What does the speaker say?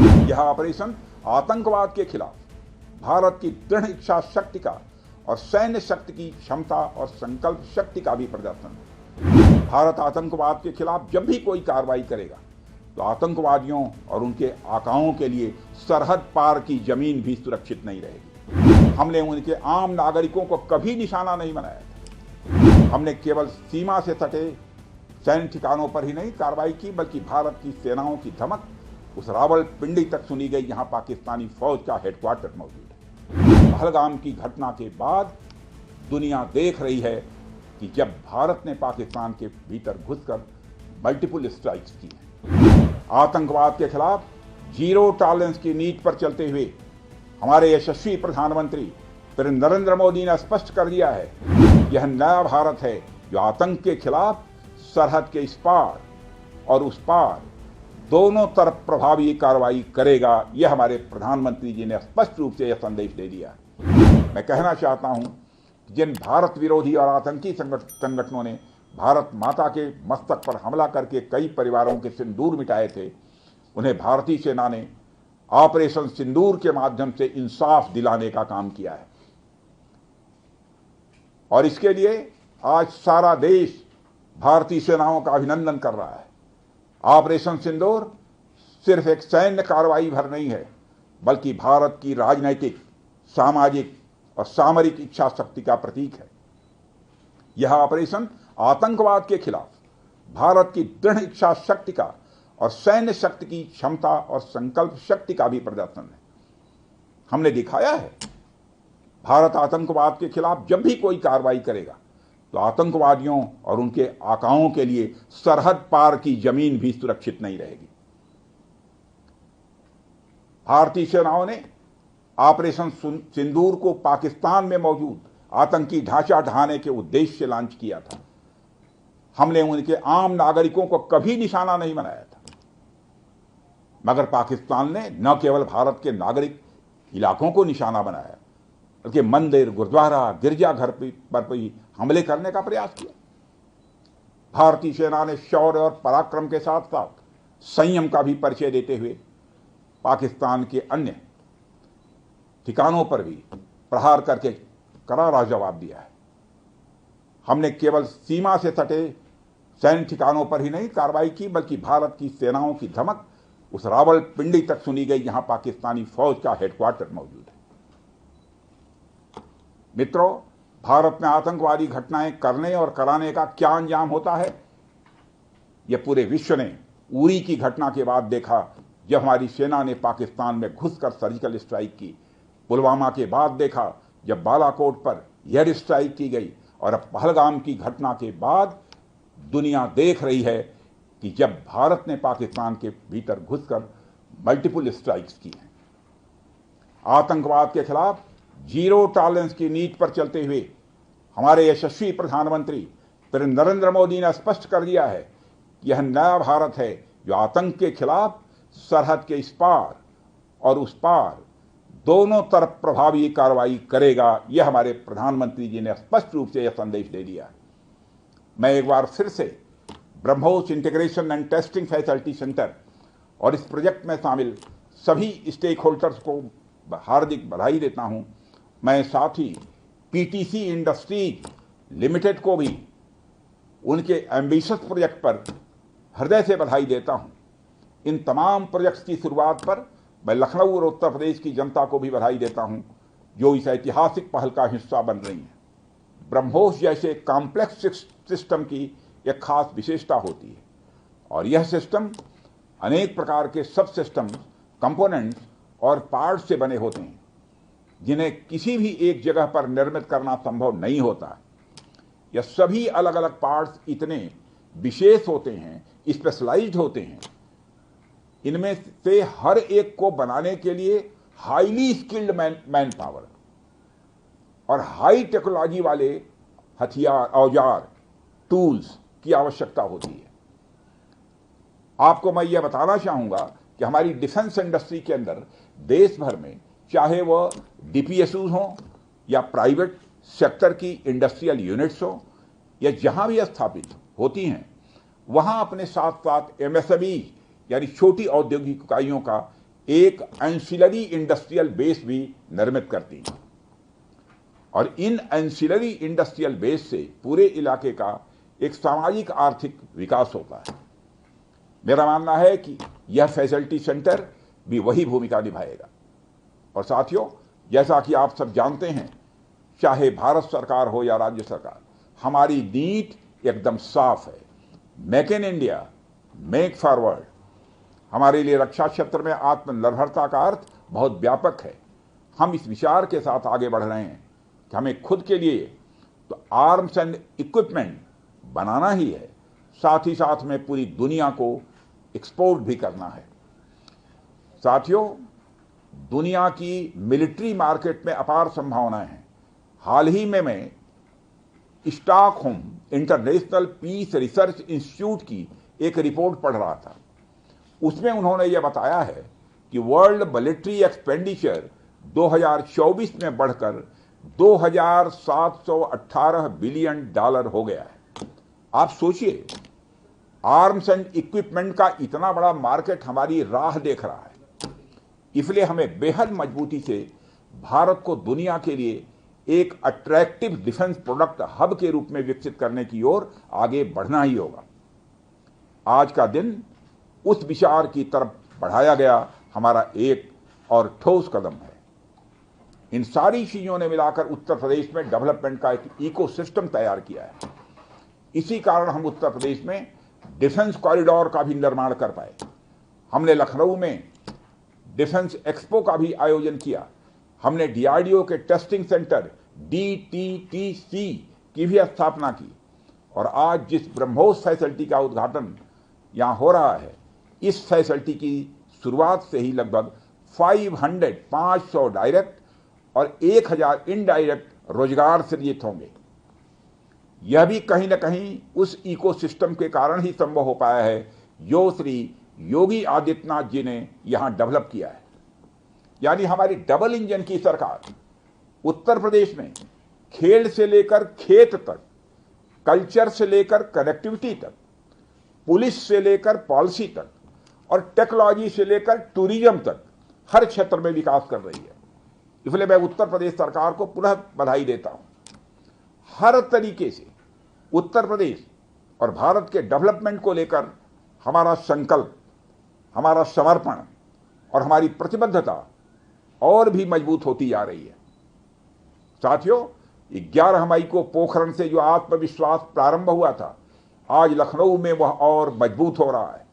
यह ऑपरेशन आतंकवाद के खिलाफ भारत की दृढ़ इच्छा शक्ति का और सैन्य शक्ति की क्षमता और संकल्प शक्ति का भी प्रदर्शन है। भारत आतंकवाद के खिलाफ जब भी कोई कार्रवाई करेगा तो आतंकवादियों और उनके आकाओं के लिए सरहद पार की जमीन भी सुरक्षित नहीं रहेगी। हमने उनके आम नागरिकों को कभी निशाना नहीं बनाया था। हमने केवल सीमा से सटे सैन्य ठिकानों पर ही नहीं कार्रवाई की, बल्कि भारत की सेनाओं की धमक उस रावलपिंडी तक सुनी गई जहां पाकिस्तानी फौज का हेडक्वार्टर मौजूद है। पहलगाम की घटना के बाद दुनिया देख रही है कि जब भारत ने पाकिस्तान के भीतर घुसकर मल्टीपल स्ट्राइक्स की हैं। आतंकवाद के खिलाफ जीरो टॉलरेंस की नीति पर चलते हुए हमारे यशस्वी प्रधानमंत्री श्री नरेंद्र मोदी ने स्पष्ट कर दिया है, यह नया भारत है जो आतंक के खिलाफ सरहद के इस पार और उस पार दोनों तरफ प्रभावी कार्रवाई करेगा। यह हमारे प्रधानमंत्री जी ने स्पष्ट रूप से यह संदेश दे दिया। मैं कहना चाहता हूं कि जिन भारत विरोधी और आतंकी संगठनों ने भारत माता के मस्तक पर हमला करके कई परिवारों के सिंदूर मिटाए थे, उन्हें भारतीय सेना ने ऑपरेशन सिंदूर के माध्यम से इंसाफ दिलाने का काम किया है। और इसके लिए आज सारा देश भारतीय सेनाओं का अभिनंदन कर रहा है। ऑपरेशन सिंदूर सिर्फ एक सैन्य कार्रवाई भर नहीं है, बल्कि भारत की राजनैतिक, सामाजिक और सामरिक इच्छा शक्ति का प्रतीक है। यह ऑपरेशन आतंकवाद के खिलाफ भारत की दृढ़ इच्छा शक्ति का और सैन्य शक्ति की क्षमता और संकल्प शक्ति का भी प्रदर्शन है। हमने दिखाया है, भारत आतंकवाद के खिलाफ जब भी कोई कार्रवाई करेगा तो आतंकवादियों और उनके आकाओं के लिए सरहद पार की जमीन भी सुरक्षित नहीं रहेगी। भारतीय सेनाओं ने ऑपरेशन सिंदूर को पाकिस्तान में मौजूद आतंकी ढांचा ढहाने के उद्देश्य से लॉन्च किया था। हमने उनके आम नागरिकों को कभी निशाना नहीं बनाया था, मगर पाकिस्तान ने न केवल भारत के नागरिक इलाकों को निशाना बनाया, बल्कि मंदिर, गुरुद्वारा, गिरजाघर पर भी हमले करने का प्रयास किया। भारतीय सेना ने शौर्य और पराक्रम के साथ साथ संयम का भी परिचय देते हुए पाकिस्तान के अन्य ठिकानों पर भी प्रहार करके करारा जवाब दिया है। हमने केवल सीमा से सटे सैन्य ठिकानों पर ही नहीं कार्रवाई की, बल्कि भारत की सेनाओं की धमक उस रावलपिंडी तक सुनी गई जहां पाकिस्तानी फौज का हेडक्वार्टर मौजूद है। मित्रों, भारत में आतंकवादी घटनाएं करने और कराने का क्या अंजाम होता है, यह पूरे विश्व ने उरी की घटना के बाद देखा, जब हमारी सेना ने पाकिस्तान में घुसकर सर्जिकल स्ट्राइक की। पुलवामा के बाद देखा जब बालाकोट पर एयर स्ट्राइक की गई, और अब पहलगाम की घटना के बाद दुनिया देख रही है कि जब भारत ने पाकिस्तान के भीतर घुसकर मल्टीपल स्ट्राइक्स की हैं। आतंकवाद के खिलाफ जीरो टॉलरेंस की नीति पर चलते हुए हमारे यशस्वी प्रधानमंत्री श्री नरेंद्र मोदी ने स्पष्ट कर दिया है, यह नया भारत है जो आतंक के खिलाफ सरहद के इस पार और उस पार दोनों तरफ प्रभावी कार्रवाई करेगा। यह हमारे प्रधानमंत्री जी ने स्पष्ट रूप से यह संदेश दे दिया। मैं एक बार फिर से BrahMos integration and testing facility centre और इस प्रोजेक्ट में शामिल सभी स्टेक होल्डर्स को हार्दिक बधाई देता हूं। मैं साथ ही पीटीसी इंडस्ट्रीज लिमिटेड को भी उनके एम्बिशियस प्रोजेक्ट पर हृदय से बधाई देता हूं। इन तमाम प्रोजेक्ट्स की शुरुआत पर मैं लखनऊ और उत्तर प्रदेश की जनता को भी बधाई देता हूं, जो इस ऐतिहासिक पहल का हिस्सा बन रही है। ब्रह्मोस जैसे कॉम्प्लेक्स सिस्टम की एक खास विशेषता होती है, और यह सिस्टम अनेक प्रकार के सब सिस्टम, कंपोनेंट्स और पार्ट्स से बने होते हैं, जिन्हें किसी भी एक जगह पर निर्मित करना संभव नहीं होता। यह सभी अलग अलग पार्ट्स इतने विशेष होते हैं, स्पेशलाइज्ड होते हैं, इनमें से हर एक को बनाने के लिए हाईली स्किल्ड मैन पावर और हाई टेक्नोलॉजी वाले हथियार, औजार, टूल्स की आवश्यकता होती है। आपको मैं यह बताना चाहूंगा कि हमारी डिफेंस इंडस्ट्री के अंदर देश भर में, चाहे वह डीपीएसयूज हों या प्राइवेट सेक्टर की इंडस्ट्रियल यूनिट्स हों या जहां भी स्थापित होती हैं, वहां अपने साथ साथ एमएसएमई यानी छोटी औद्योगिक इकाइयों का एक एंसिलरी इंडस्ट्रियल बेस भी निर्मित करती हैं और इन एंसिलरी इंडस्ट्रियल बेस से पूरे इलाके का एक सामाजिक आर्थिक विकास होता है। मेरा मानना है कि यह फैसिलिटी सेंटर भी वही भूमिका निभाएगा। और साथियों, जैसा कि आप सब जानते हैं, चाहे भारत सरकार हो या राज्य सरकार, हमारी नीति एकदम साफ है। Make in India, make forward. हमारे लिए रक्षा क्षेत्र में आत्मनिर्भरता का अर्थ बहुत व्यापक है। हम इस विचार के साथ आगे बढ़ रहे हैं कि हमें खुद के लिए तो आर्म्स एंड इक्विपमेंट बनाना ही है, साथ ही साथ में पूरी दुनिया को एक्सपोर्ट भी करना है। साथियों, दुनिया की मिलिट्री मार्केट में अपार संभावनाएं हैं। हाल ही में मैं Stockholm International Peace Research Institute की एक रिपोर्ट पढ़ रहा था। उसमें उन्होंने यह बताया है कि वर्ल्ड मिलिट्री एक्सपेंडिचर 2024 में बढ़कर $2,718 बिलियन हो गया है। आप सोचिए, आर्म्स एंड इक्विपमेंट का इतना बड़ा मार्केट हमारी राह देख रहा है। इसलिए हमें बेहद मजबूती से भारत को दुनिया के लिए एक अट्रैक्टिव डिफेंस प्रोडक्ट हब के रूप में विकसित करने की ओर आगे बढ़ना ही होगा। आज का दिन उस विचार की तरफ बढ़ाया गया हमारा एक और ठोस कदम है। इन सारी चीजों ने मिलाकर उत्तर प्रदेश में डेवलपमेंट का एक इकोसिस्टम तैयार किया है। इसी कारण हम उत्तर प्रदेश में डिफेंस कॉरिडोर का भी निर्माण कर पाए। हमने लखनऊ में डिफेंस एक्सपो का भी आयोजन किया। हमने डीआरडीओ के टेस्टिंग सेंटर DTTC की भी स्थापना की। और आज जिस ब्रह्मोस फैसिलिटी का उद्घाटन यहां हो रहा है, इस फैसिलिटी की शुरुआत से ही लगभग 500 डायरेक्ट और 1000 इनडायरेक्ट रोजगार सृजित होंगे। यह भी कहीं न कहीं उस इकोसिस्टम के कारण ही संभव हो पाया है जो श्री योगी आदित्यनाथ जी ने यहां डेवलप किया है। यानी हमारी डबल इंजन की सरकार उत्तर प्रदेश में खेल से लेकर खेत तक, कल्चर से लेकर कनेक्टिविटी तक, पुलिस से लेकर पॉलिसी तक और टेक्नोलॉजी से लेकर टूरिज्म तक हर क्षेत्र में विकास कर रही है। इसलिए मैं उत्तर प्रदेश सरकार को पुनः बधाई देता हूं। हर तरीके से उत्तर प्रदेश और भारत के डेवलपमेंट को लेकर हमारा संकल्प, हमारा समर्पण और हमारी प्रतिबद्धता और भी मजबूत होती जा रही है। साथियों, 11 मई को पोखरण से जो आत्मविश्वास प्रारंभ हुआ था, आज लखनऊ में वह और मजबूत हो रहा है।